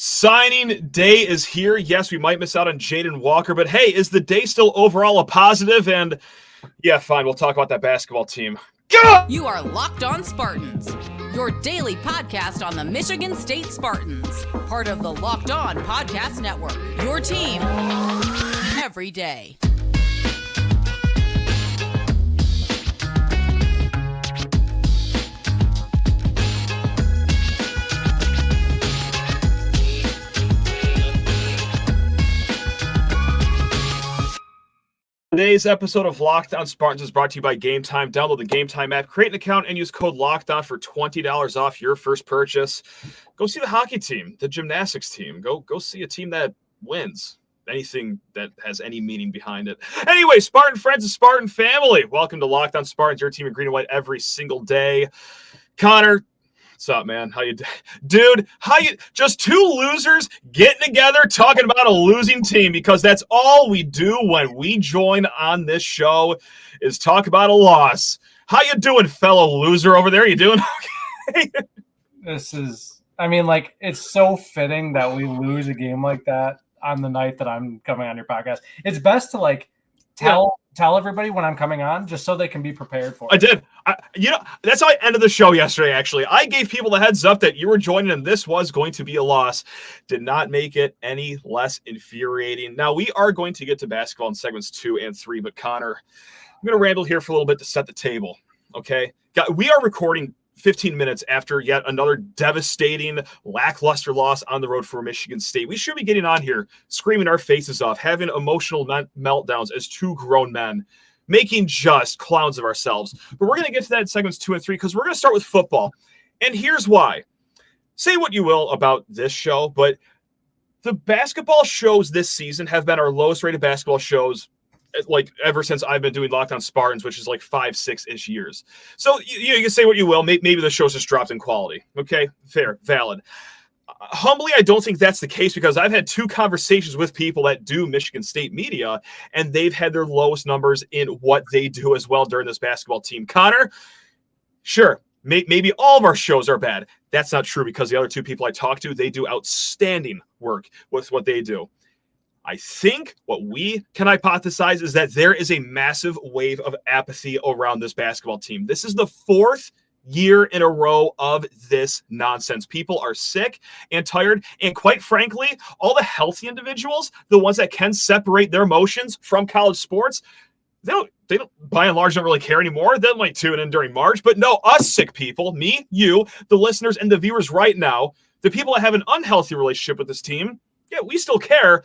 Signing day is here. Yes, we might miss out on Jadyn Walker, but hey, is the day still overall a positive? And yeah, fine, we'll talk about that basketball team. Go! You are Locked On Spartans, your daily podcast on the Michigan State Spartans, part of the Locked On Podcast Network, your team every day. Today's episode of Locked On Spartans is brought to you by Gametime. Download the Gametime app, create an account, and use code LOCKEDON for $20 off your first purchase. Go see the hockey team, the gymnastics team. Go see a team that wins. Anything that has any meaning behind it. Anyway, Spartan friends and Spartan family, welcome to Locked On Spartans, your team in green and white every single day. Connor, what's up, man? How you, dude? How you? Just two losers getting together, talking about a losing team, because that's all we do when we join on this show is talk about a loss. How you doing, fellow loser over there? You doing okay? This is, it's so fitting that we lose a game like that on the night that I'm coming on your podcast. It's best to tell everybody when I'm coming on, just so they can be prepared for it. I did. That's how I ended the show yesterday, actually. I gave people the heads up that you were joining and this was going to be a loss. Did not make it any less infuriating. Now, we are going to get to basketball in segments 2 and 3, but Connor, I'm going to ramble here for a little bit to set the table, okay? We are recording 15 minutes after yet another devastating, lackluster loss on the road for Michigan State. We should be getting on here, screaming our faces off, having emotional meltdowns as two grown men, making just clowns of ourselves. But we're going to get to that in segments 2 and 3 because we're going to start with football. And here's why. Say what you will about this show, but the basketball shows this season have been our lowest rated basketball shows ever since I've been doing Locked On Spartans, which is 5-6-ish years. So you can say what you will. Maybe the show's just dropped in quality. Okay, fair, valid. Humbly, I don't think that's the case because I've had 2 conversations with people that do Michigan State media, and they've had their lowest numbers in what they do as well during this basketball team. Connor, sure, maybe all of our shows are bad. That's not true because the other 2 people I talk to, they do outstanding work with what they do. I think what we can hypothesize is that there is a massive wave of apathy around this basketball team. This is the 4th year in a row of this nonsense. People are sick and tired. And quite frankly, all the healthy individuals, the ones that can separate their emotions from college sports, they don't by and large don't really care anymore. They might tune in during March, but no, us sick people, me, you, the listeners and the viewers right now, the people that have an unhealthy relationship with this team, yeah, we still care.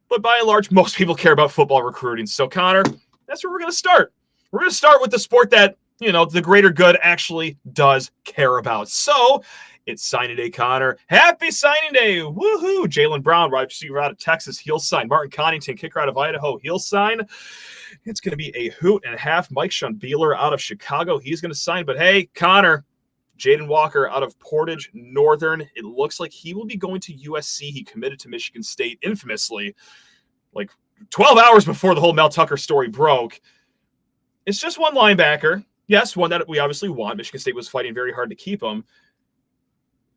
But by and large, most people care about football recruiting. So, Connor, that's where we're going to start. We're going to start with the sport that, the greater good actually does care about. So, it's signing day, Connor. Happy signing day. Woohoo. Jaylen Brown, wide receiver out of Texas, he'll sign. Martin Connington, kicker out of Idaho, he'll sign. It's going to be a hoot and a half. Mike Schonbeeler out of Chicago, he's going to sign. But, hey, Connor, Jadyn Walker out of Portage Northern. It looks like he will be going to USC. He committed to Michigan State infamously, 12 hours before the whole Mel Tucker story broke. It's just one linebacker. Yes, one that we obviously want. Michigan State was fighting very hard to keep him.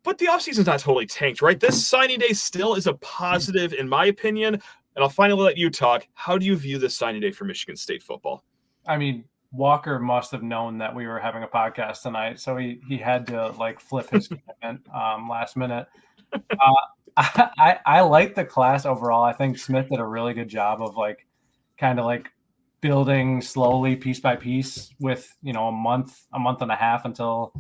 But the offseason's not totally tanked, right? This signing day still is a positive, in my opinion. And I'll finally let you talk. How do you view this signing day for Michigan State football? Walker must have known that we were having a podcast tonight, so he had to flip his commitment last minute. I like the class overall. I think Smith did a really good job of building slowly, piece by piece, with a month and a half until,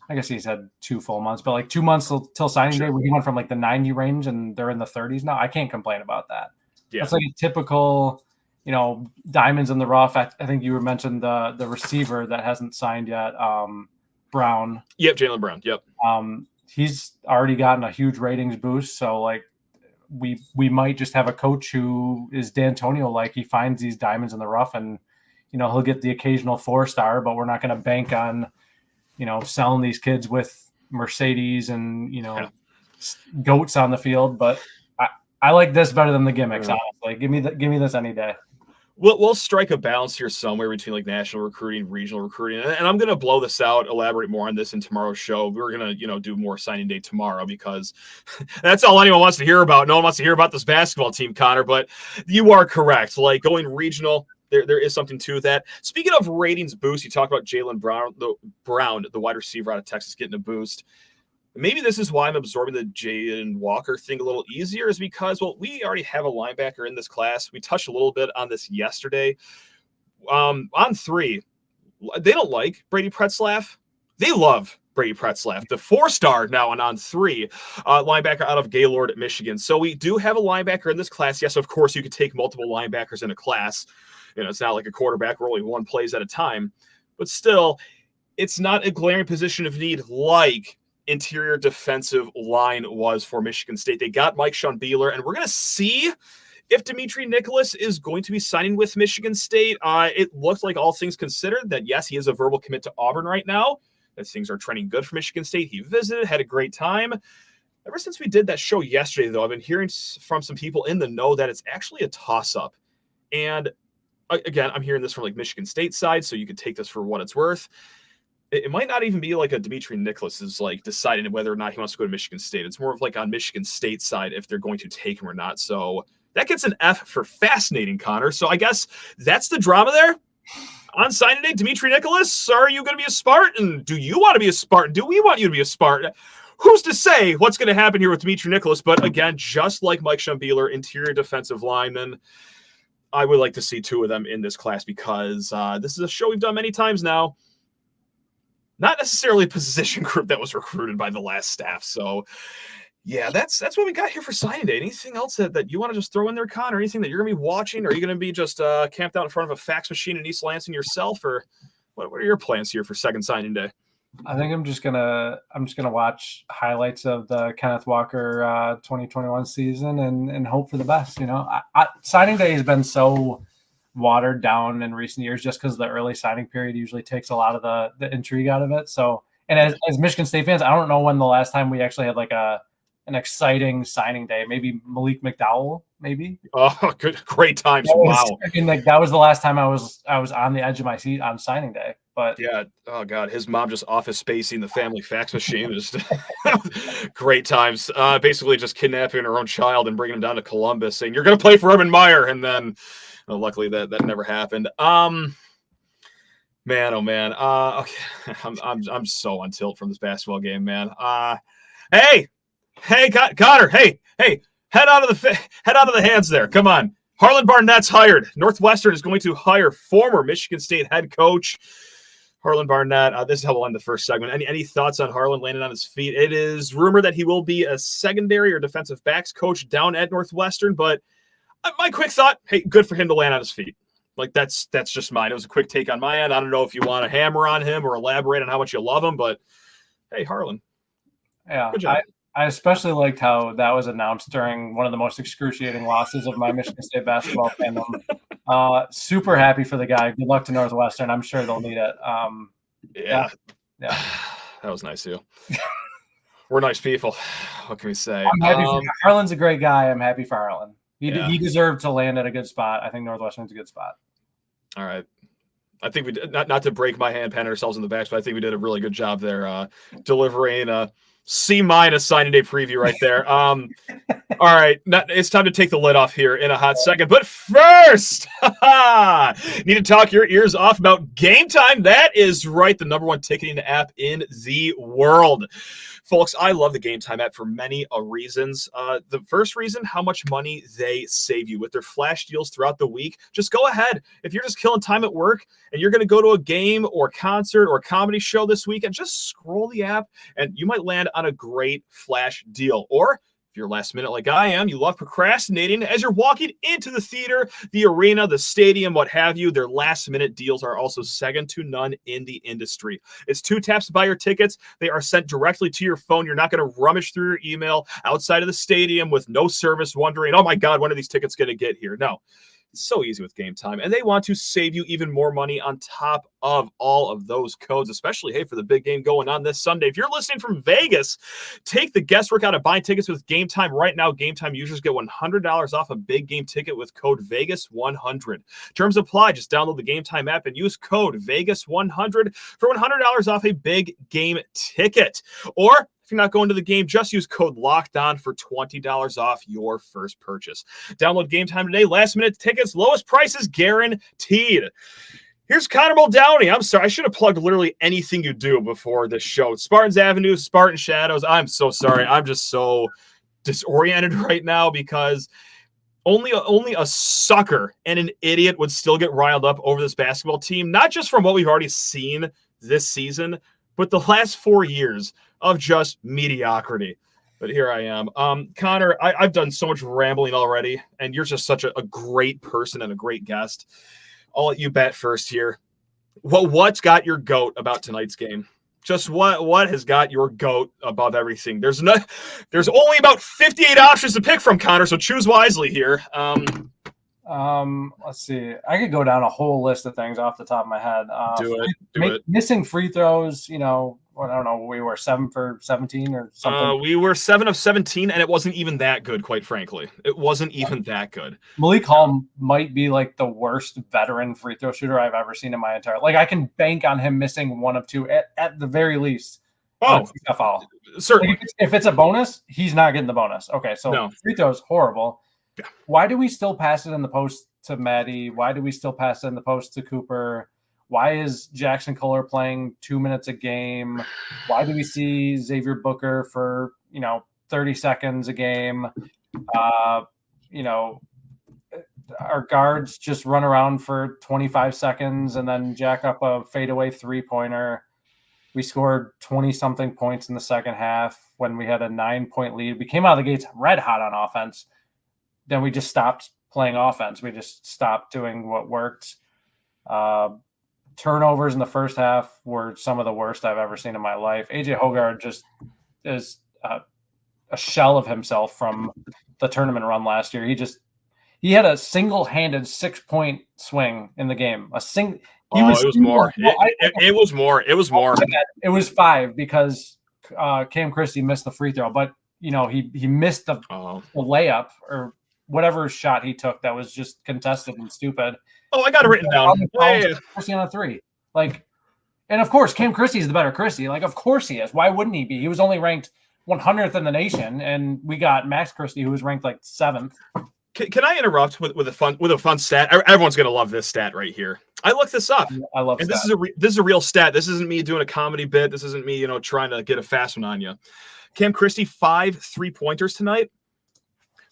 I guess he's had 2 full months, but 2 months till signing day, where he went from the 90 range and they're in the 30s now. I can't complain about that. Yeah. That's a typical. Diamonds in the rough. I think you mentioned the receiver that hasn't signed yet, Brown. Yep, Jaylen Brown. Yep. He's already gotten a huge ratings boost. So we might just have a coach who is D'Antonio. He finds these diamonds in the rough, and he'll get the occasional 4-star, but we're not going to bank on selling these kids with Mercedes and goats on the field. But I like this better than the gimmicks. Honestly, give me this any day. we'll strike a balance here somewhere between like national recruiting, regional recruiting, and I'm gonna blow this out, elaborate more on this in tomorrow's show. We're gonna do more signing day tomorrow because that's all anyone wants to hear about. No one wants to hear about this basketball team, Connor. But you are correct. Like going regional, there is something to that. Speaking of ratings boost, you talked about Jalen Brown, the wide receiver out of Texas, getting a boost. Maybe this is why I'm absorbing the Jadyn Walker thing a little easier, is because, well, we already have a linebacker in this class. We touched a little bit on this yesterday. On 3, they don't like Brady Pretzlaff. They love Brady Pretzlaff, the 4-star now on 3, linebacker out of Gaylord, Michigan. So we do have a linebacker in this class. Yes, of course, you could take multiple linebackers in a class. It's not like a quarterback where only one plays at a time. But still, it's not a glaring position of need like interior defensive line was for Michigan State. They got Mike Schonbeeler, and we're going to see if Dimitri Nicholas is going to be signing with Michigan State. It looks like, all things considered, that yes, he is a verbal commit to Auburn right now, that things are trending good for Michigan State. He visited, had a great time. Ever since we did that show yesterday, though, I've been hearing from some people in the know that it's actually a toss-up. And again, I'm hearing this from like Michigan State side, so you could take this for what it's worth. It might not even be like a Dimitri Nicholas is like deciding whether or not he wants to go to Michigan State. It's more of like on Michigan State side if they're going to take him or not. So that gets an F for fascinating, Connor. So I guess that's the drama there. On signing day, Dimitri Nicholas, are you going to be a Spartan? Do you want to be a Spartan? Do we want you to be a Spartan? Who's to say what's going to happen here with Dimitri Nicholas? But again, just like Mike Schonbeeler, interior defensive lineman, I would like to see 2 of them in this class because this is a show we've done many times now. Not necessarily a position group that was recruited by the last staff. So, yeah, that's what we got here for signing day. Anything else that you want to just throw in there, Connor? Anything that you're going to be watching? Or are you going to be just camped out in front of a fax machine in East Lansing yourself? Or what are your plans here for second signing day? I think I'm just gonna watch highlights of the Kenneth Walker 2021 season and hope for the best. Signing day has been so watered down in recent years just because the early signing period usually takes a lot of the intrigue out of it. So, and as Michigan State fans, I don't know when the last time we actually had like an exciting signing day. Maybe Malik McDowell, maybe. Oh, great times! Wow. I mean, like that was the last time I was on the edge of my seat on signing day. But yeah, oh god, his mom just office spacing the family fax machine. Just great times. Basically, just kidnapping her own child and bringing him down to Columbus, saying you're going to play for Urban Meyer, and then. Luckily that never happened. Man, oh man. Okay. I'm so on tilt from this basketball game, man. Hey, Connor. Hey, head out of the hands there. Come on. Harlan Barnett's hired. Northwestern is going to hire former Michigan State head coach Harlan Barnett. This is how we'll end the first segment. Any thoughts on Harlan landing on his feet? It is rumored that he will be a secondary or defensive backs coach down at Northwestern, but my quick thought, hey, good for him to land on his feet. Like, that's just mine. It was a quick take on my end. I don't know if you want to hammer on him or elaborate on how much you love him, but hey, Harlan. Yeah, I especially liked how that was announced during one of the most excruciating losses of my Michigan State basketball fandom. Super happy for the guy. Good luck to Northwestern. I'm sure they'll need it. Yeah. That was nice too. We're nice people. What can we say? I'm happy Harlan's a great guy. I'm happy for Harlan. He deserved to land at a good spot. I think Northwestern's a good spot. All right. I think we did, not to break my hand, pat ourselves in the back, but I think we did a really good job there delivering a C- signing day preview right there. All right. It's time to take the lid off here in a hot second. But first, need to talk your ears off about Gametime. That is right. The #1 ticketing app in the world. Folks, I love the Gametime app for many reasons. The first reason, how much money they save you with their flash deals throughout the week. Just go ahead. If you're just killing time at work and you're going to go to a game or concert or comedy show this weekend, just scroll the app and you might land on a great flash deal. Or if you're last minute like I am, you love procrastinating as you're walking into the theater, the arena, the stadium, what have you, their last minute deals are also second to none in the industry. It's 2 taps to buy your tickets. They are sent directly to your phone. You're not going to rummage through your email outside of the stadium with no service wondering, oh my God, when are these tickets going to get here? No. It's so easy with Game Time, and they want to save you even more money on top of all of those codes, especially, hey, for the big game going on this Sunday. If you're listening from Vegas, take the guesswork out of buying tickets with Game Time right now. Game Time users get $100 off a big game ticket with code VEGAS100. Terms apply. Just download the Game Time app and use code VEGAS100 for $100 off a big game ticket. Or if you're not going to the game, just use code LOCKEDON for $20 off your first purchase. Download Game Time today. Last-minute tickets, lowest prices guaranteed. Here's Connor Muldowney. I'm sorry. I should have plugged literally anything you do before this show. Spartans Avenue, Spartan Shadows. I'm so sorry. I'm just so disoriented right now because only a sucker and an idiot would still get riled up over this basketball team, not just from what we've already seen this season, but the last 4 years of just mediocrity. But here I am. Connor, I've done so much rambling already, and you're just such a great person and a great guest. I'll let you bet first here. What's got your goat about tonight's game? Just what has got your goat above everything? There's only about 58 options to pick from, Connor, so choose wisely here. Let's see. I could go down a whole list of things off the top of my head. Do it. Missing free throws, I don't know. We were 7 for 17 or something. We were 7 of 17, and it wasn't even that good, quite frankly. It wasn't even that good. Malik Hall might be like the worst veteran free throw shooter I've ever seen in my entire. Like I can bank on him missing 1 of 2 at the very least. Oh, foul. Certainly. Like if it's a bonus, he's not getting the bonus. Okay, so no. Free throws horrible. Yeah. Why do we still pass it in the post to Maddie? Why do we still pass it in the post to Cooper? Why is Jackson Kohler playing 2 minutes a game? Why do we see Xavier Booker for 30 seconds a game? Our guards just run around for 25 seconds and then jack up a fadeaway 3-pointer. We scored 20-something points in the second half when we had a 9-point lead. We came out of the gates red hot on offense. Then we just stopped playing offense. We just stopped doing what worked. Turnovers in the first half were some of the worst I've ever seen in my life. AJ Hogarth just is a shell of himself from the tournament run last year. He had a single-handed 6-point swing in the game. It was more. It was more. It was 5 because Cam Christie missed the free throw, but he missed the layup or whatever shot he took that was just contested and stupid. Oh, I got it written down. Christie on a 3. And of course, Cam Christie is the better Christie. Of course he is. Why wouldn't he be? He was only ranked 100th in the nation, and we got Max Christie, who was ranked 7th. Can I interrupt with a fun stat? Everyone's gonna love this stat right here. I looked this up. I love. And this is a real stat. This isn't me doing a comedy bit. This isn't me, trying to get a fast one on you. Cam Christie 5 3-pointers tonight.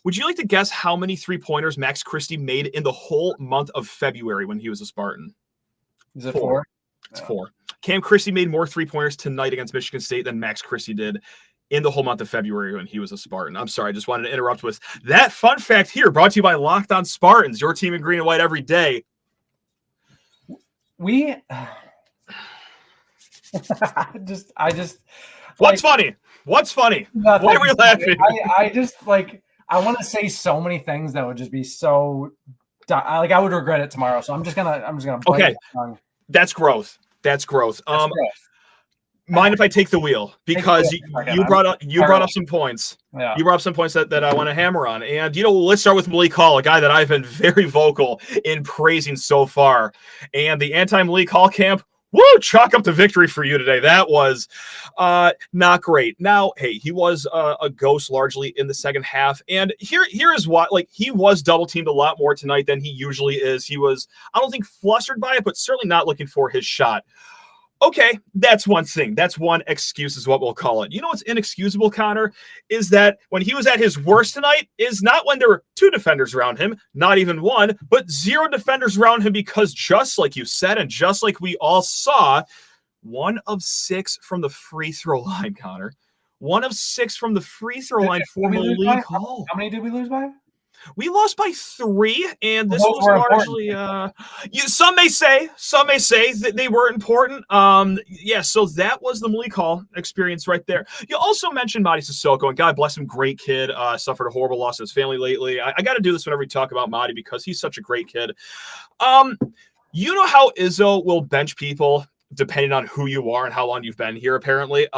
Would you like to guess how many 3-pointers Max Christie made in the whole month of February when he was a Spartan? Is it 4? It's 4. Cam Christie made more 3-pointers tonight against Michigan State than Max Christie did in the whole month of February when he was a Spartan. I'm sorry, I just wanted to interrupt with that fun fact here, brought to you by Locked On Spartans, your team in green and white every day. I just. What's funny? What's funny? Nothing. Why are we laughing? I want to say so many things that would just be so. I would regret it tomorrow. So I'm just gonna. Okay. That's growth. Mind if I take the wheel? Because you brought up some points. Yeah. You brought up some points that I want to hammer on. And, let's start with Malik Hall, a guy that I've been very vocal in praising so far. And the anti-Malik Hall camp, chalk up the victory for you today. That was not great. Now, hey, he was a ghost largely in the second half. And here is why, he was double-teamed a lot more tonight than he usually is. He was, I don't think flustered by it, but certainly not looking for his shot. Okay, that's one thing. That's one excuse is what we'll call it. You know what's inexcusable, Connor, is that when he was at his worst tonight is not when there were 2 defenders around him, not even 1, but 0 defenders around him because just like you said and just like we all saw, 1 of 6 from the free throw line, Connor. 1 of 6 from the free throw line for Malik Hall. How many did we lose by? We lost by 3, and this Those was were largely. Some may say that they were important. So that was the Malik Hall experience right there. You also mentioned Madi Sissoko, and God bless him, great kid. Suffered a horrible loss in his family lately. I got to do this whenever we talk about Madi because he's such a great kid. You know how Izzo will bench people depending on who you are and how long you've been here. Apparently,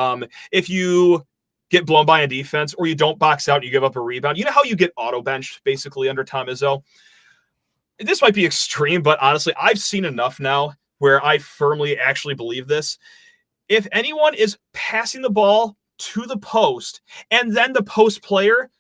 if you get blown by a defense or you don't box out and you give up a rebound. You know how you get auto benched basically under Tom Izzo? This might be extreme, but honestly, I've seen enough now where I firmly actually believe this. If anyone is passing the ball to the post and then the post player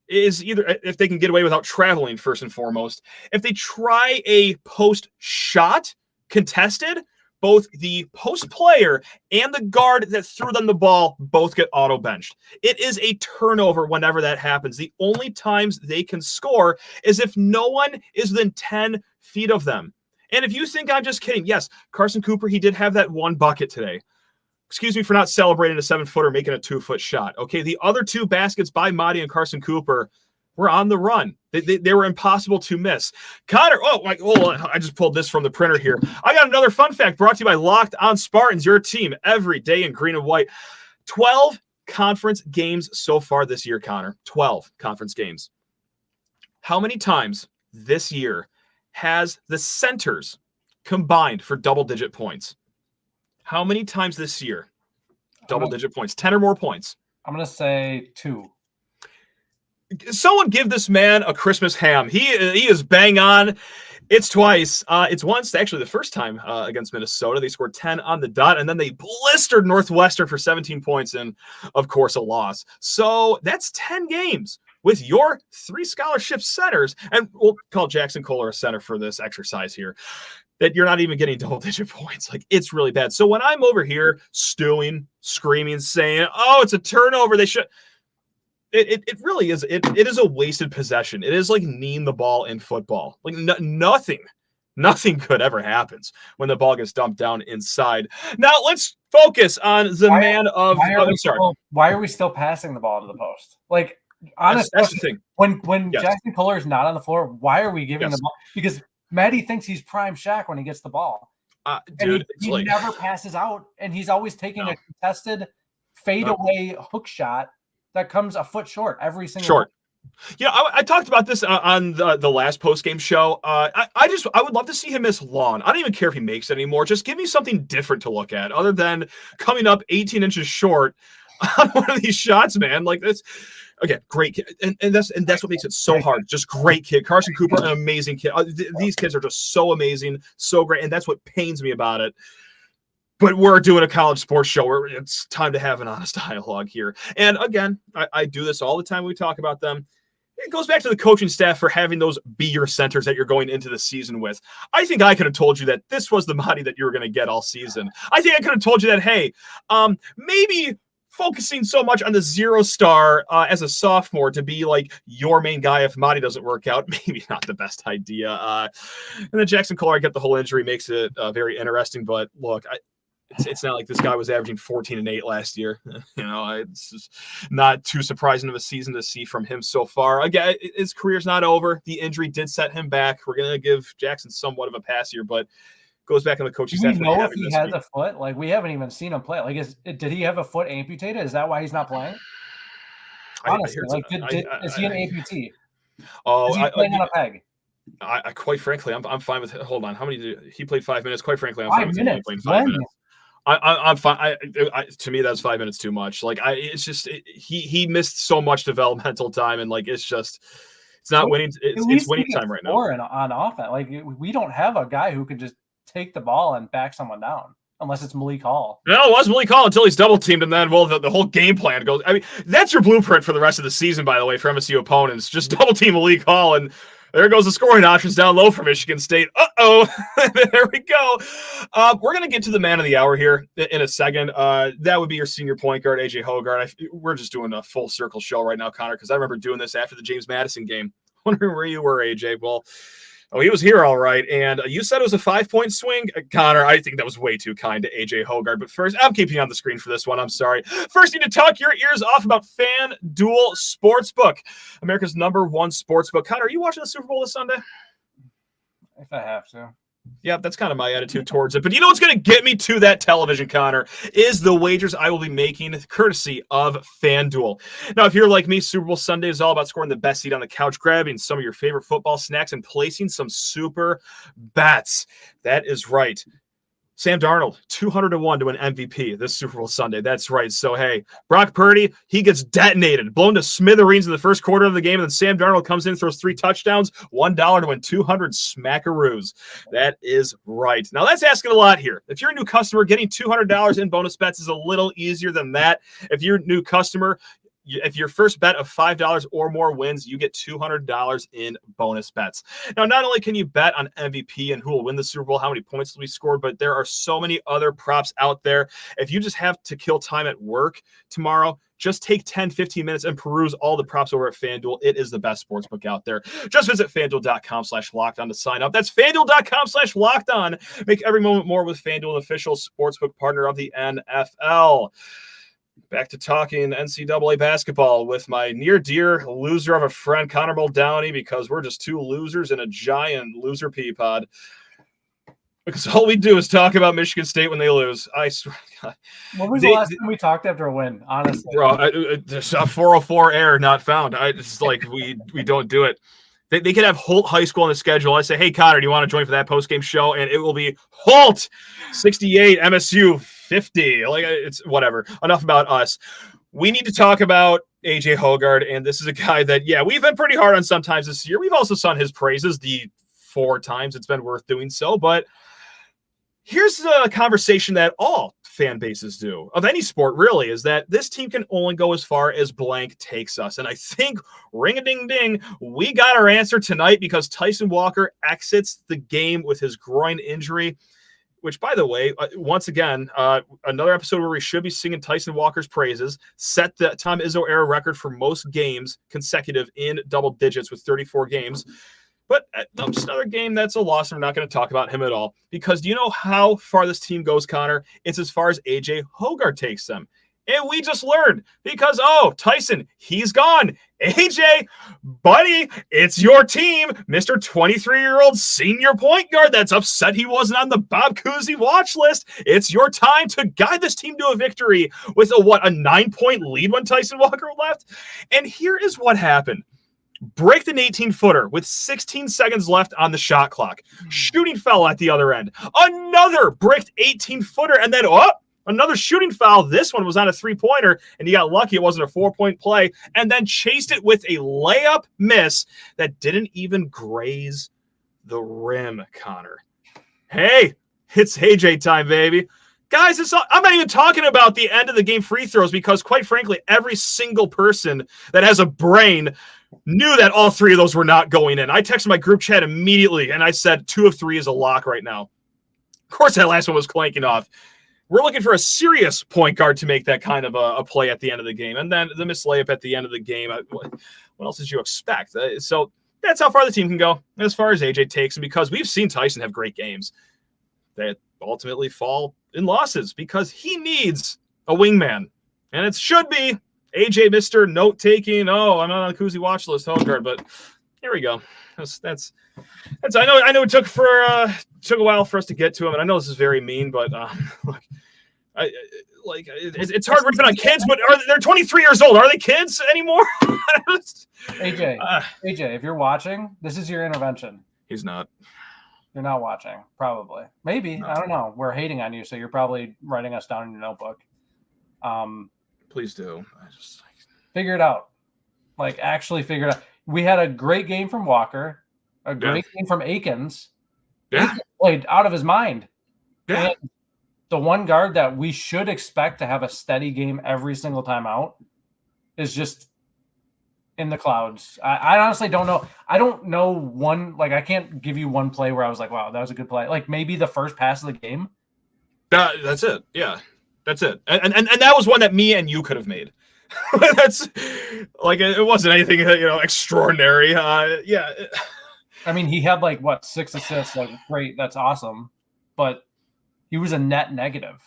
is either, if they can get away without traveling first and foremost, if they try a post shot contested, both the post player and the guard that threw them the ball both get auto benched. It is a turnover whenever that happens. The only times they can score is if no one is within 10 feet of them. And if you think I'm just kidding, yes, Carson Cooper, he did have that one bucket today. Excuse me for not celebrating a 7-footer making a 2-foot shot. Okay, the other 2 baskets by Madi and Carson Cooper were on the run. They were impossible to miss. Connor, I just pulled this from the printer here. I got another fun fact brought to you by Locked On Spartans, your team every day in green and white. 12 conference games so far this year, Connor. 12 conference games. How many times this year has the centers combined for double-digit points? How many times this year? Double-digit points. 10 or more points. I'm going to say 2. Someone give this man a Christmas ham. He is bang on. It's twice. It's once, actually, the first time against Minnesota. They scored 10 on the dot, and then they blistered Northwestern for 17 points and, of course, a loss. So that's 10 games with your 3 scholarship centers. And we'll call Jackson Kohler a center for this exercise here, that you're not even getting double-digit points. Like, it's really bad. So when I'm over here stewing, screaming, saying, oh, it's a turnover, they should... It really is. It is a wasted possession. It is like kneeing the ball in football. Like nothing good ever happens when the ball gets dumped down inside. Now let's focus on the man of. Why are we still passing the ball to the post? Like, honestly, that's the thing. When Yes. Jackson Kohler is not on the floor, why are we giving the ball? Because Maddie thinks he's prime Shaq when he gets the ball. Dude, he never passes out, and he's always taking a contested fadeaway hook shot that comes a foot short every single short. Yeah, I talked about this on the last post-game show. I would love to see him miss long. I don't even care if he makes it anymore. Just give me something different to look at other than coming up 18 inches short on one of these shots, man. Like that's again, great kid. And that's what makes it so hard. Just great kid. Carson Cooper, an amazing kid. These kids are just so amazing, so great. And that's what pains me about it. But we're doing a college sports show where it's time to have an honest dialogue here. And again, I do this all the time when we talk about them. It goes back to the coaching staff for having those be your centers that you're going into the season with. I think I could have told you that this was the Madi that you were going to get all season. I think I could have told you that, hey, maybe focusing so much on the 0-star as a sophomore to be like your main guy if Madi doesn't work out, maybe not the best idea. And then Jackson Kohler, get the whole injury, makes it very interesting. But look, it's not like this guy was averaging 14 and 8 last year. It's just not too surprising of a season to see from him so far. Again, his career's not over. The injury did set him back. We're going to give Jackson somewhat of a pass here, but goes back on the coaching staff. Do we know if he has a foot? Like, we haven't even seen him play. Like, did he have a foot amputated? Is that why he's not playing? Honestly, is he an amputee? Oh, is he playing on a peg? I quite frankly, I'm fine with it. Hold on. How many did he played 5 minutes? Quite frankly, I'm 5 fine with minutes. Playing 5 minutes. I'm fine. To me, that's 5 minutes too much. Like, it's just he missed so much developmental time, and like it's not winning. It's winning time right now. On offense, like we don't have a guy who can just take the ball and back someone down unless it's Malik Hall. No, it was Malik Hall until he's double teamed, and then the whole game plan goes. I mean, that's your blueprint for the rest of the season, by the way, for MSU opponents. Just double team Malik Hall and. There goes the scoring options down low for Michigan State. Uh-oh. There we go. We're going to get to the man of the hour here in a second. That would be your senior point guard, AJ Hoggard. We're just doing a full circle show right now, Connor, because I remember doing this after the James Madison game. Wondering where you were, AJ. Well, Oh, he was here all right. And you said it was a 5-point swing. Connor, I think that was way too kind to AJ Hogard. But first, I'm keeping you on the screen for this one. I'm sorry. First, you need to talk your ears off about FanDuel Sportsbook, America's #1 sportsbook. Connor, are you watching the Super Bowl this Sunday? If I have to. Yeah, that's kind of my attitude towards it. But you know what's going to get me to that television, Connor, is the wagers I will be making courtesy of FanDuel. Now, if you're like me, Super Bowl Sunday is all about scoring the best seat on the couch, grabbing some of your favorite football snacks, and placing some super bets. That is right. Sam Darnold, 200-1 to an MVP this Super Bowl Sunday. That's right. So, hey, Brock Purdy, he gets detonated, blown to smithereens in the first quarter of the game, and then Sam Darnold comes in, throws 3 touchdowns, $1 to win 200 smackaroos. That is right. Now, that's asking a lot here. If you're a new customer, getting $200 in bonus bets is a little easier than that. If you're a new customer, if your first bet of $5 or more wins, you get $200 in bonus bets. Now, not only can you bet on MVP and who will win the Super Bowl, how many points will be scored, but there are so many other props out there. If you just have to kill time at work tomorrow, just take 10, 15 minutes and peruse all the props over at FanDuel. It is the best sportsbook out there. Just visit FanDuel.com/lockedon to sign up. That's FanDuel.com/lockedon. Make every moment more with FanDuel, an official sportsbook partner of the NFL. Back to talking NCAA basketball with my near-dear loser of a friend, Connor Muldowney, because we're just 2 losers in a giant loser pea pod. Because all we do is talk about Michigan State when they lose. I swear to God. When was the last time we talked after a win, honestly? Bro, there's a 404 error not found. It's like we don't do it. They could have Holt High School on the schedule. I say, hey, Connor, do you want to join for that post-game show? And it will be Holt 68, MSU 50. Like, it's whatever. Enough about us. We need to talk about AJ Hogard, and this is a guy that, yeah, we've been pretty hard on sometimes this year. We've also sung his praises the 4 times it's been worth doing so. But here's a conversation that all fan bases do, of any sport really, is that this team can only go as far as blank takes us. And I think, ring-a-ding-ding, we got our answer tonight because Tyson Walker exits the game with his groin injury, which, by the way, once again, another episode where we should be singing Tyson Walker's praises, set the Tom Izzo era record for most games consecutive in double digits with 34 games. But just another game that's a loss. I'm not going to talk about him at all, because do you know how far this team goes, Connor? It's as far as AJ Hogard takes them. And we just learned because, Tyson, he's gone. AJ, buddy, it's your team. Mr. 23-year-old senior point guard that's upset he wasn't on the Bob Cousy watch list. It's your time to guide this team to a victory with a 9-point lead when Tyson Walker left. And here is what happened. Break an 18-footer with 16 seconds left on the shot clock. Shooting foul at the other end. Another bricked 18-footer, and then another shooting foul. This one was on a 3-pointer, and he got lucky it wasn't a 4-point play, and then chased it with a layup miss that didn't even graze the rim, Connor. Hey, it's AJ time, baby. Guys, I'm not even talking about the end of the game free throws, because quite frankly, every single person that has a brain knew that all 3 of those were not going in. I texted my group chat immediately, and I said 2 of 3 is a lock right now. Of course, that last one was clanking off. We're looking for a serious point guard to make that kind of a play at the end of the game. And then the missed layup at the end of the game. What else did you expect? So that's how far the team can go as far as AJ takes. And because we've seen Tyson have great games that ultimately fall in losses because he needs a wingman. And it should be AJ, Mr. Note-taking. I'm not on the Cousy watch list, Hogard, but here we go. That's. I know it took a while for us to get to him, and I know this is very mean, but look, it's hard ripping on kids, but they're 23 years old. Are they kids anymore? AJ, if you're watching, this is your intervention. He's not. You're not watching, probably. Maybe. No. I don't know. We're hating on you, so you're probably writing us down in your notebook. Please do. Figure it out. Actually figure it out. We had a great game from Walker, a great game from Akins. Yeah. Akins played out of his mind. Yeah. And the one guard that we should expect to have a steady game every single time out is just in the clouds. I honestly don't know. I don't know one, I can't give you one play where I was like, wow, that was a good play. Maybe the first pass of the game. That's it. Yeah. That's it. And that was one that me and you could have made. That's it wasn't anything, extraordinary. I mean, he had like what 6 assists. Like, great, that's awesome, but he was a net negative.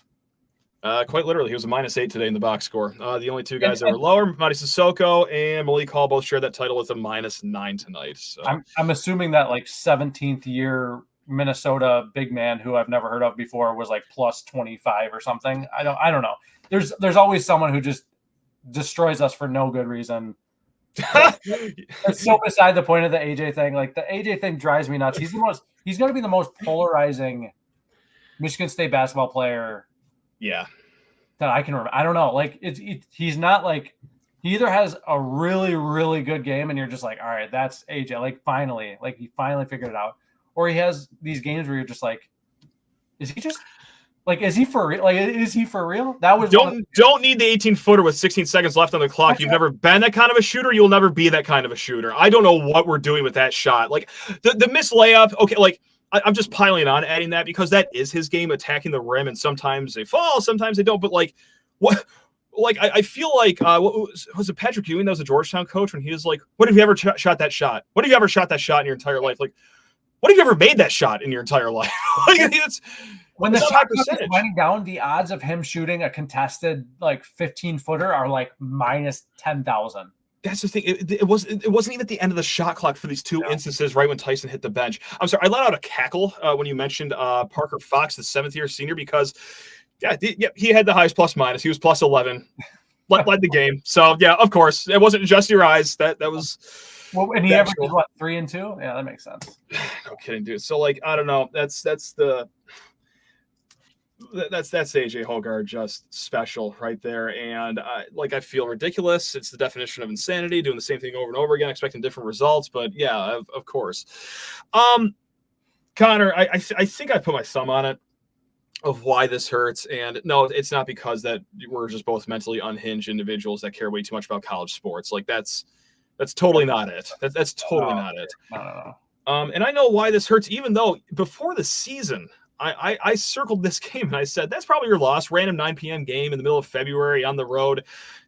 Quite literally, he was a -8 today in the box score. The only two guys that were lower, Mady Sissoko and Malik Hall, both shared that title with a -9 tonight. So I'm assuming that like 17th year Minnesota big man who I've never heard of before was like +25 or something. I don't know. There's always someone who just destroys us for no good reason. It's so beside the point of the AJ thing. Like, the AJ thing drives me nuts. He's going to be the most polarizing Michigan State basketball player. Yeah. That I can remember. I don't know. Like, he's not like, he either has a really, really good game and you're just like, all right, that's AJ. Like, he finally figured it out. Or he has these games where you're just like, is he for real? Like, is he for real? That was don't need the 18-footer with 16 seconds left on the clock. You've never been that kind of a shooter. You'll never be that kind of a shooter. I don't know what we're doing with that shot. Like, the missed layup. Okay, like, I'm just piling on, adding that because that is his game, attacking the rim, and sometimes they fall, sometimes they don't. But like, what? Like, I feel like was it Patrick Ewing that was a Georgetown coach when he was like, "When have you ever shot that shot? When have you ever shot that shot in your entire life? Like, when have you ever made that shot in your entire life?" Like, when the shot is running down, the odds of him shooting a contested like 15-footer are like -10,000. That's the thing. It wasn't even at the end of the shot clock for these two instances, right when Tyson hit the bench. I'm sorry, I let out a cackle when you mentioned Parker Fox, the 7th-year senior, because he had the highest plus-minus. He was +11, led the game. So yeah, of course, it wasn't just your eyes. That was. Well, and he averaged what, 3 and 2? Yeah, that makes sense. No kidding, dude. So like, I don't know. That's AJ Hoggard just special right there. And I feel ridiculous. It's the definition of insanity, doing the same thing over and over again, expecting different results. But yeah, of course. Connor, I think I put my thumb on it of why this hurts. And no, it's not because that we're just both mentally unhinged individuals that care way too much about college sports. Like, that's totally not it. That's totally not it. No. And I know why this hurts, even though before the season, I circled this game and I said, that's probably your loss. Random 9 p.m. game in the middle of February on the road.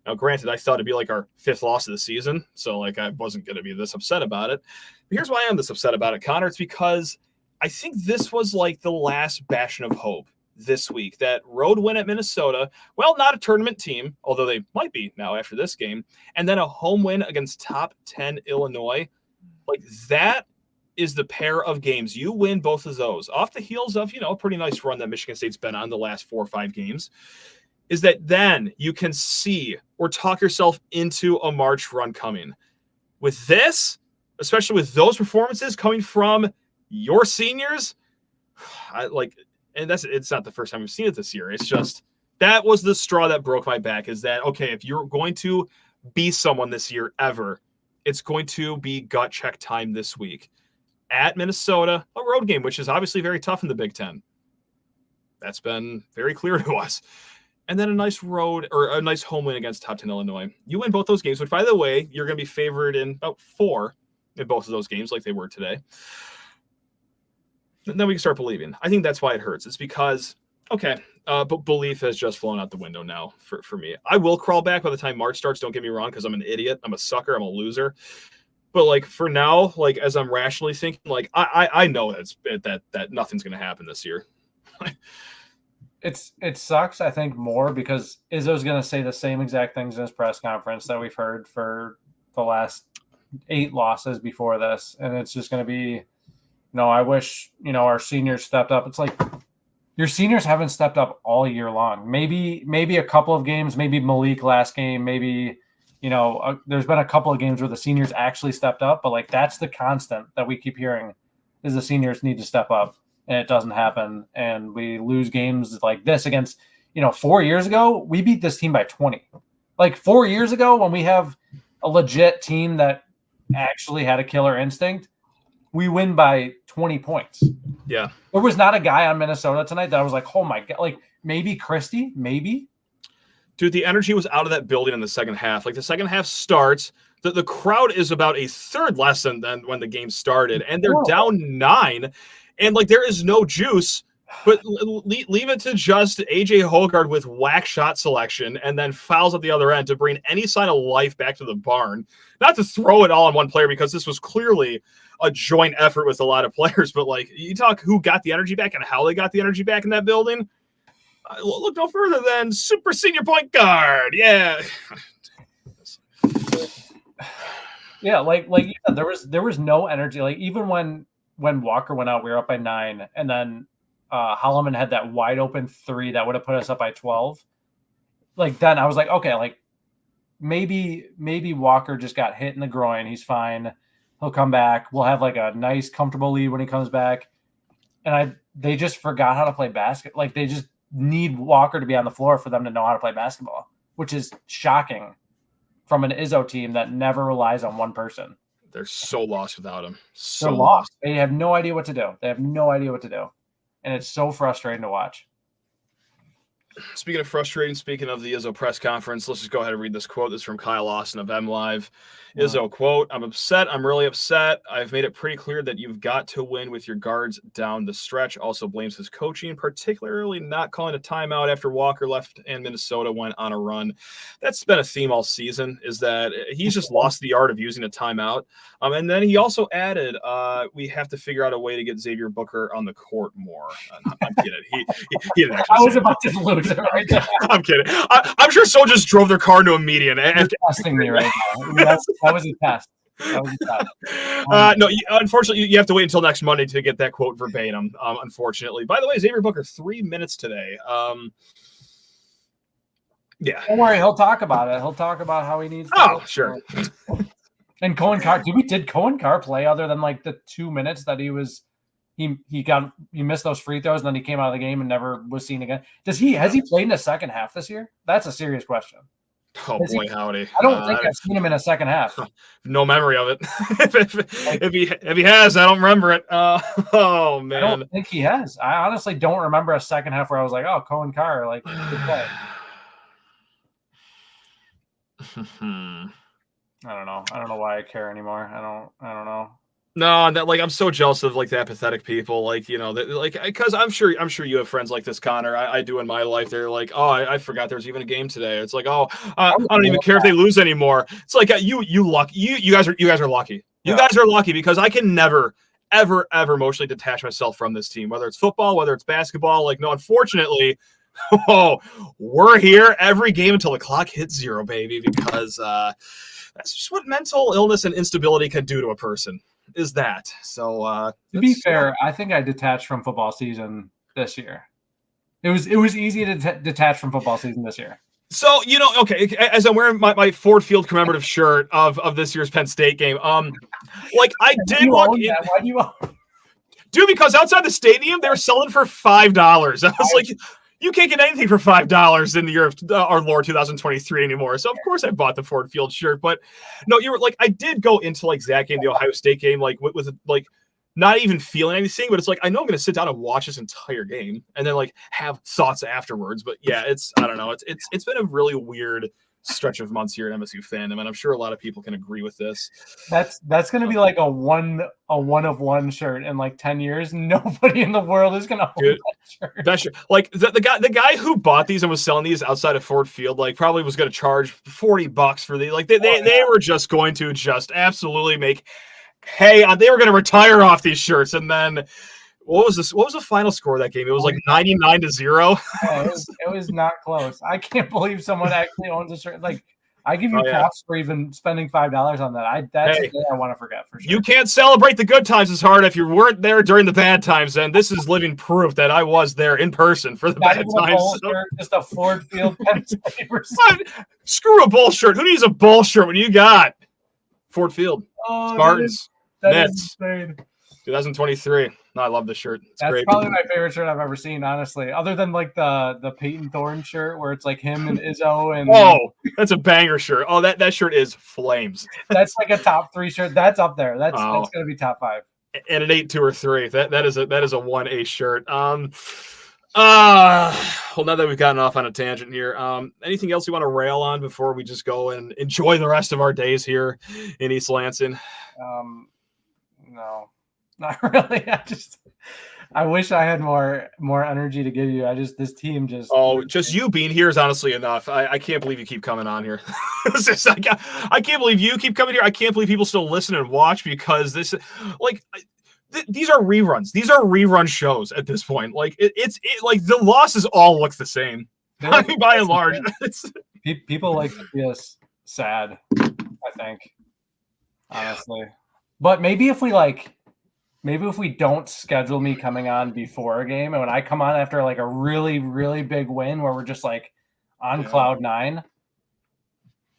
Now, granted, I thought it'd be like our 5th loss of the season. So like, I wasn't going to be this upset about it. But here's why I am this upset about it, Connor. It's because I think this was like the last bastion of hope this week. That road win at Minnesota, well, not a tournament team, although they might be now after this game, and then a home win against top 10 Illinois. Like, that is the pair of games. You win both of those off the heels of, a pretty nice run that Michigan State's been on the last 4 or 5 games, is that then you can see or talk yourself into a March run coming. With this, especially with those performances coming from your seniors, and it's not the first time we've seen it this year. It's just, that was the straw that broke my back, is that, okay, if you're going to be someone this year ever, it's going to be gut check time this week. At Minnesota, a road game, which is obviously very tough in the Big Ten. That's been very clear to us. And then a nice home win against top 10 Illinois. You win both those games, which, by the way, you're going to be favored in about 4 in both of those games like they were today. And then we can start believing. I think that's why it hurts. It's because, but belief has just flown out the window now for me. I will crawl back by the time March starts. Don't get me wrong, because I'm an idiot. I'm a sucker. I'm a loser. But like, for now, like, as I'm rationally thinking, like, I know that nothing's going to happen this year. It sucks, I think, more because Izzo's going to say the same exact things in his press conference that we've heard for the last 8 losses before this. And it's just going to be, I wish, our seniors stepped up. It's like, your seniors haven't stepped up all year long. Maybe a couple of games, maybe Malik last game, maybe, there's been a couple of games where the seniors actually stepped up, but like, that's the constant that we keep hearing, is the seniors need to step up, and it doesn't happen. And we lose games like this against, 4 years ago, we beat this team by 20. Like, 4 years ago, when we have a legit team that actually had a killer instinct, we win by 20 points. Yeah. There was not a guy on Minnesota tonight that I was like, oh my God, like, maybe Christie, maybe. Dude, the energy was out of that building in the second half. Like, the second half starts, the crowd is about a third less than when the game started, and they're down 9, and like, there is no juice But leave it to just AJ Hogard with whack shot selection and then fouls at the other end to bring any sign of life back to the barn. Not to throw it all on one player because this was clearly a joint effort with a lot of players. But like you talk who got the energy back and how they got the energy back in that building. Look no further than super senior point guard. Yeah. Yeah, like you said, there was no energy. Like even when Walker went out, we were up by 9, and then Holloman had that wide open 3 that would have put us up by 12. Like then I was like, okay, like maybe Walker just got hit in the groin. He's fine. He'll come back. We'll have like a nice, comfortable lead when he comes back. And they just forgot how to play basketball. Like they just need Walker to be on the floor for them to know how to play basketball, which is shocking from an Izzo team that never relies on one person. They're so lost without him. They're lost. They have no idea what to do. And it's so frustrating to watch. Speaking of frustrating, speaking of the Izzo press conference, let's just go ahead and read this quote. This is from Kyle Lawson of MLive. Izzo, quote, "I'm upset. I'm really upset. I've made it pretty clear that you've got to win with your guards down the stretch." Also blames his coaching, particularly not calling a timeout after Walker left and Minnesota went on a run. That's been a theme all season, is that he's just lost the art of using a timeout. And then he also added, we have to figure out a way to get Xavier Booker on the court more. I'm kidding. He didn't actually. I was about to lose it right there. I'm kidding. I'm sure someone just drove their car into a median. You're testing me right now. That was a test. No, unfortunately, you have to wait until next Monday to get that quote verbatim. Unfortunately. By the way, Xavier Booker, 3 minutes today. Yeah. Don't worry, he'll talk about it. He'll talk about how he needs to. Oh, sure. And Cohen Carr, did Cohen Carr play other than like the 2 minutes that he missed those free throws and then he came out of the game and never was seen again? Has he played in the second half this year? That's a serious question. Oh boy, howdy! I don't think I've seen him in a second half. No memory of it. if he has, I don't remember it. Oh man, I don't think he has. I honestly don't remember a second half where I was like, "Oh, Cohen Carr, like good play." I don't know. I don't know why I care anymore. I don't know. No, that like I'm so jealous of like the apathetic people, like because I'm sure you have friends like this, Connor. I do in my life. They're like, oh, I forgot there was even a game today. It's like, oh, I don't even care if they lose anymore. It's like you guys are lucky. You guys are lucky because I can never ever emotionally detach myself from this team, whether it's football, whether it's basketball. Like no, unfortunately, we're here every game until the clock hits 0, baby, because that's just what mental illness and instability can do to a person. Is that so? To be fair, I think I detached from football season this year. It was easy to detach from football season this year. So okay, as I'm wearing my Ford Field commemorative shirt of this year's Penn State game, like I did walk in. Why do you own? Dude, because outside the stadium they were selling for $5. I was like, you can't get anything for $5 in the year of our Lord 2023 anymore. So of course I bought the Ford Field shirt. But no, you were like, I did go into like that game, the Ohio State game, like with like not even feeling anything, but it's like I know I'm gonna sit down and watch this entire game and then like have thoughts afterwards. But yeah, I don't know. It's been a really weird stretch of months here at MSU fandom, and I'm sure a lot of people can agree with this. That's going to be like a one of one shirt in like 10 years. Nobody in the world is going to hold that shirt. Like the guy who bought these and was selling these outside of Ford Field, like probably was going to charge $40 for these. Like they were just going to just absolutely make hay on. They were going to retire off these shirts, and then. What was the final score of that game? It was like 99-0. It was not close. I can't believe someone actually owns a shirt. Like, I give you props for even spending $5 on that. That's the day I want to forget for sure. You can't celebrate the good times as hard if you weren't there during the bad times. And this is living proof that I was there in person for the bad times. Just a Ford Field Penn State. Screw a bull shirt. Who needs a bull shirt when you got Ford Field? Spartans. That is insane. 2023. No, I love this shirt. That's great. Probably my favorite shirt I've ever seen, honestly. Other than like the Peyton Thorne shirt where it's like him and Izzo and that's a banger shirt. Oh, that shirt is flames. That's like a top 3 shirt. That's up there. That's gonna be top 5. And an 8, 2, or 3. That is a 1A shirt. Well, now that we've gotten off on a tangent here, anything else you want to rail on before we just go and enjoy the rest of our days here in East Lansing? No. Not really. I wish I had more energy to give you. This team just. Oh, just you being here is honestly enough. I can't believe you keep coming on here. I can't believe you keep coming here. I can't believe people still listen and watch because these are reruns. These are rerun shows at this point. Like it's like the losses all look the same. I mean, by and large, people like to see us sad. I think, honestly, but maybe if we don't schedule me coming on before a game, and when I come on after like a really, really big win where we're just like on cloud nine.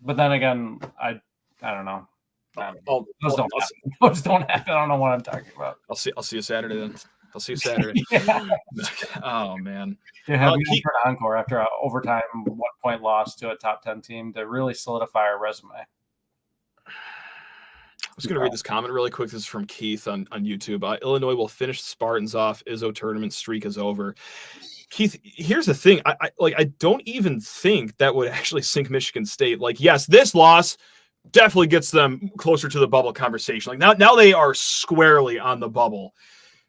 But then again, I don't know. Those don't happen. I don't know what I'm talking about. I'll see you Saturday then. I'll see you Saturday. Oh man. Yeah, we need an encore after an overtime 1 point loss to a top 10 team to really solidify our resume. I was going to read this comment really quick. This is from Keith on YouTube. Illinois will finish the Spartans off. Izzo tournament streak is over. Keith, here's the thing. I don't even think that would actually sink Michigan State. Like, yes, this loss definitely gets them closer to the bubble conversation. Like now they are squarely on the bubble.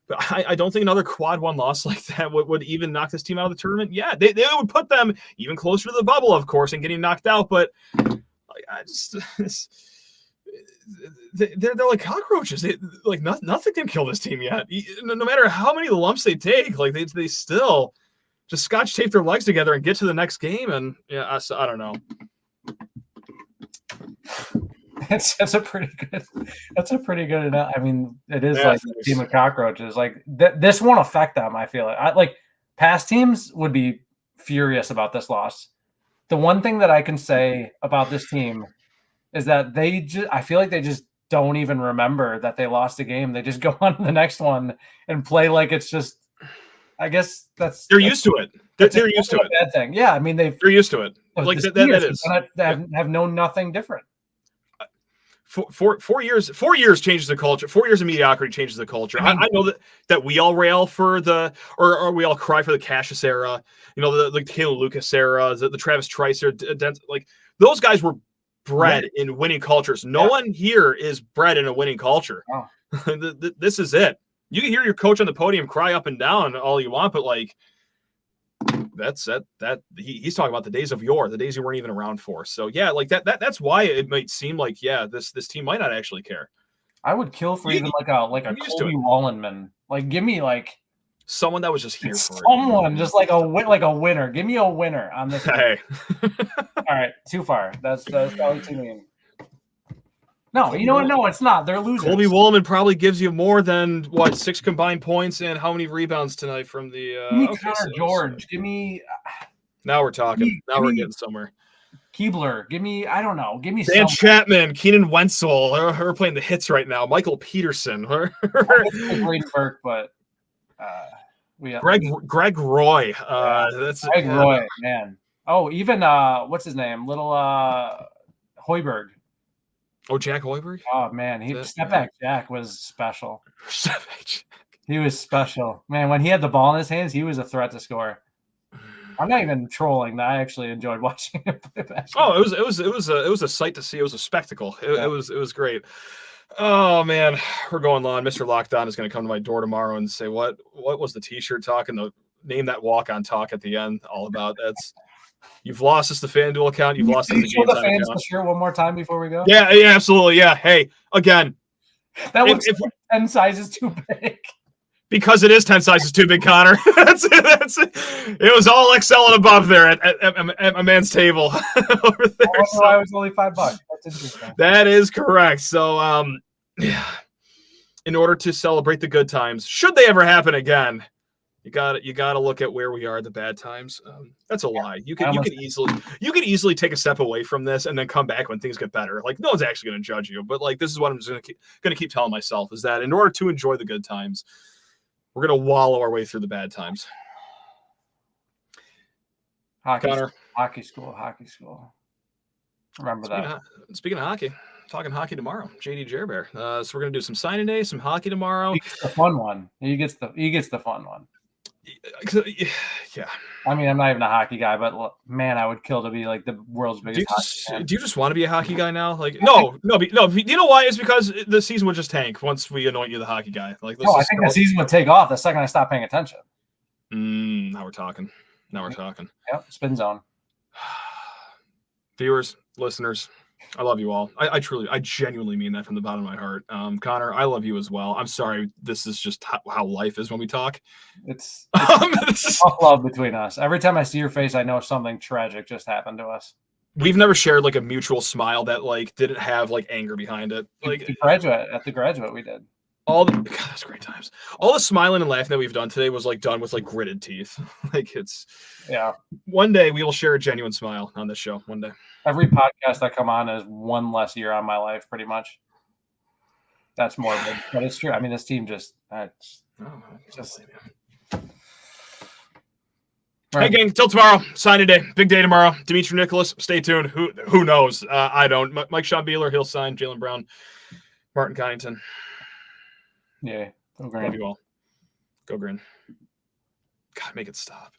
But I don't think another quad one loss like that would even knock this team out of the tournament. Yeah, they would put them even closer to the bubble, of course, and getting knocked out. But they're like cockroaches. Nothing can kill this team yet. No matter how many lumps they take, like they still just scotch tape their legs together and get to the next game. And yeah, I don't know. That's a pretty good. I mean, it is like a team of cockroaches. Like this won't affect them. I feel like past teams would be furious about this loss. The one thing that I can say about this team is that I feel like they just don't even remember that they lost a game. They just go on to the next one and play like it's just. I guess they're used to it. They're used to it. Bad thing. Yeah, I mean they're used to it. Like that is. Have known nothing different. 4 years changes the culture. 4 years of mediocrity changes the culture. I know that we all rail for or we all cry for the Cassius era, the Taylor Lucas era, the Travis Trice era. Like those guys were bred in winning cultures. No one here is bred in a winning culture. Oh. This is it. You can hear your coach on the podium cry up and down all you want, but like that's he's talking about the days of yore, the days you weren't even around for. So yeah, like that's why it might seem like this team might not actually care. I would kill for even like a Colby Wallenman. Like give me like someone that was just here for someone just like a winner. Give me a winner on this. Hey. All right, too far. That's probably too mean. No, you know what? No, it's not. They're losers. Colby Woolman probably gives you more than 6 combined points and how many rebounds tonight from the. Give me Connor George. Give me. Now we're talking. Now we're getting somewhere. Keebler. Give me. I don't know. Give me. Dan Chapman, Keenan Wenzel. We're playing the hits right now. Michael Peterson. Great Burke, but Greg Roy. That's Greg Roy, man. Oh, even what's his name? Little Hoiberg. Oh, Jack Hoiberg? Oh, man. Step back Jack was special. Step back Jack. He was special. Man, when he had the ball in his hands, he was a threat to score. I'm not even trolling. I actually enjoyed watching him play basketball. Oh, it was a sight to see. It was a spectacle. It was great. Oh, man. We're going on. Mr. Lockdown is going to come to my door tomorrow and say, what was the T-shirt talk and the name that walk-on talk at the end all about? You've lost us the FanDuel account. You've lost us the Gametime fans account. Shirt one more time before we go. Yeah, absolutely. Yeah. Hey, again, that was 10 sizes too big. Because it is 10 sizes too big, Connor. That's it. It was all XL and above there at a man's table over there. Why it was only $5. That's interesting. That is correct. So, in order to celebrate the good times, should they ever happen again, you got to look at where we are at the bad times. That's a lie. You could easily take a step away from this and then come back when things get better. Like no one's actually going to judge you, but like this is what I'm just going to keep telling myself is that in order to enjoy the good times, we're going to wallow our way through the bad times. Hockey school. Remember that. Speaking of hockey. Talking hockey tomorrow, JD Jerbear. So we're gonna do some signing day, some hockey tomorrow. He gets the fun one. He gets the fun one. Yeah. I mean, I'm not even a hockey guy, but man, I would kill to be like the world's biggest hockey fan. Do you just want to be a hockey guy now? Like, no. You know why? It's because the season would just tank once we anoint you the hockey guy. Like, No, I think the season would take off the second I stop paying attention. Now we're talking. Yep, spin zone. Viewers, listeners, I love you all. I genuinely mean that from the bottom of my heart. Connor, I love you as well. I'm sorry. This is just how life is when we talk. It's tough love between us. Every time I see your face, I know something tragic just happened to us. We've never shared like a mutual smile that like didn't have like anger behind it. Like at the graduate, we did. That's great times. All the smiling and laughing that we've done today was like done with like gritted teeth. Like one day we will share a genuine smile on this show. One day. Every podcast I come on is one less year on my life, pretty much. That's morbid, but it's true. I mean, this team just. Hey, gang, till tomorrow. Signing day. Big day tomorrow. Dimitri Nicholas, stay tuned. Who knows? I don't. Mike Sean Beeler, he'll sign. Jaylen Brown, Martin Connington. Yeah. Go Green. Love you all. Go Green. God, make it stop.